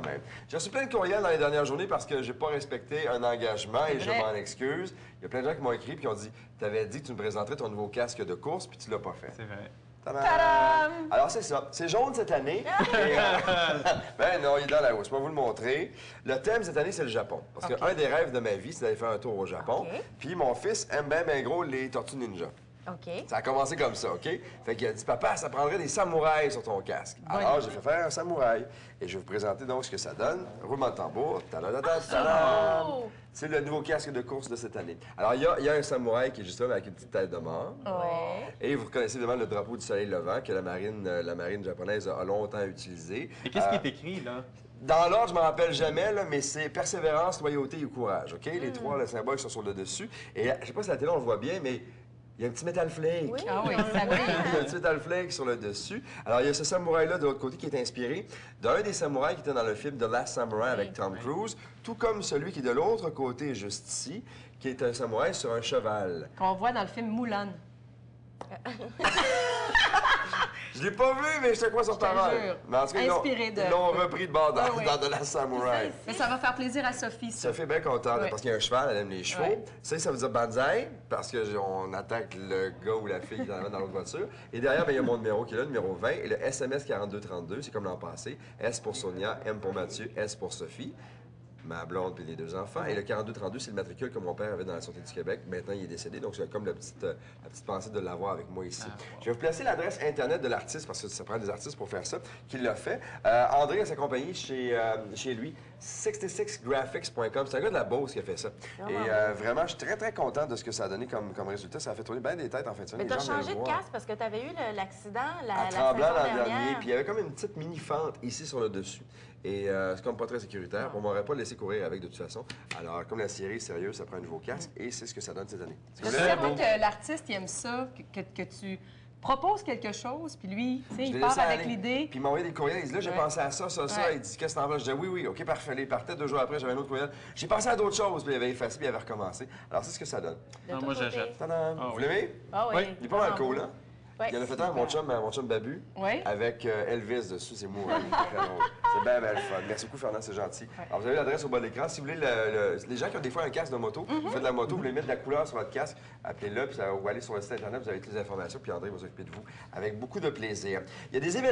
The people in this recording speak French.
même. J'ai reçu plein de courriels dans les dernières journées parce que j'ai pas respecté un engagement et je m'en excuse. Il y a plein de gens qui m'ont écrit et qui ont dit « Tu avais dit que tu nous présenterais ton nouveau casque de course puis tu l'as pas fait. » C'est vrai. Tadam! Alors, c'est ça. C'est jaune cette année. Ben non, il est dans la hausse. Je vais vous le montrer. Le thème cette année, c'est le Japon. Parce qu'un des rêves de ma vie, c'est d'aller faire un tour au Japon. Puis mon fils aime bien gros les tortues ninja. Ça a commencé comme ça, OK? Fait qu'il a dit, papa, ça prendrait des samouraïs sur ton casque. Alors, j'ai fait faire un samouraï. Et je vais vous présenter donc ce que ça donne. Roulement de tambour. C'est le nouveau casque de course de cette année. Alors, il y a un samouraï qui est justement avec une petite tête de mort. Et vous reconnaissez devant le drapeau du soleil levant que la marine japonaise a longtemps utilisé. Et qu'est-ce qui est écrit, là? Dans l'ordre, je ne me rappelle jamais, là, mais c'est persévérance, loyauté et courage, OK? Les trois, le symbole, sont sur le dessus. Et je ne sais pas si à la télé, on le voit bien, mais il y a un petit métal flake. Oui, ça brille. Il y a un petit métal flake sur le dessus. Alors, il y a ce samouraï-là de l'autre côté qui est inspiré d'un des samouraïs qui était dans le film The Last Samurai avec Tom Cruise, tout comme celui qui est de l'autre côté, juste ici, qui est un samouraï sur un cheval. Qu'on voit dans le film Mulan. Je l'ai pas vu, mais je te crois sur parole. Mais en tout cas, ils l'ont repris de bord dans The Last Samurai. Mais ça va faire plaisir à Sophie, ça. Sophie est bien contente parce qu'il y a un cheval, elle aime les chevaux. Ça veut dire banzai, parce qu'on attaque le gars ou la fille qui est dans l'autre voiture. Et derrière, bien, il y a mon numéro qui est là, le numéro 20. Et le SMS 4232, c'est comme l'an passé. S pour Sonia, M pour Mathieu, S pour Sophie. Ma blonde puis les deux enfants. Et le 4232, c'est le matricule que mon père avait dans la Sûreté du Québec. Maintenant, il est décédé, donc c'est comme la petite pensée de l'avoir avec moi ici. Je vais vous placer l'adresse Internet de l'artiste, parce que ça prend des artistes pour faire ça, qui l'a fait. André a sa compagnie chez lui, 66graphics.com. C'est un gars de la Beauce qui a fait ça. Et vraiment, je suis très content de ce que ça a donné comme résultat. Ça a fait tourner bien des têtes en fin de semaine. Mais tu as changé de casque parce que tu avais eu l'accident à Tremblant l'an dernier. Puis il y avait comme une petite mini-fente ici sur le dessus. Et c'est comme pas très sécuritaire. On m'aurait pas laissé courir avec de toute façon. Alors, comme la série est sérieuse, ça prend un nouveau casque et c'est ce que ça donne cette année. Je sais moi que l'artiste il aime ça, que tu proposes quelque chose, puis lui, tu sais, il part avec l'idée. Puis il m'a envoyé des courriels, il dit là, j'ai pensé à ça. Il dit qu'est-ce que t'en vas? Je dis oui, OK, parfait. Il partait 2 jours après, j'avais un autre courriel. J'ai pensé à d'autres choses, puis il avait effacé, puis il avait recommencé. Alors, c'est ce que ça donne. Moi, j'achète. Vous l'aimez? Ah oui. Il est pas mal cool, hein? Il y en a fait un, mon chum Babu, avec Elvis dessus, c'est mourant. C'est bien le fun. Merci beaucoup, Fernand, c'est gentil. Alors, vous avez l'adresse au bas de l'écran. Si vous voulez, les gens qui ont des fois un casque de moto, vous faites de la moto, vous voulez mettre de la couleur sur votre casque, appelez-le, puis vous allez sur le site Internet, vous avez toutes les informations, puis André va s'occuper de vous avec beaucoup de plaisir. Il y a des événements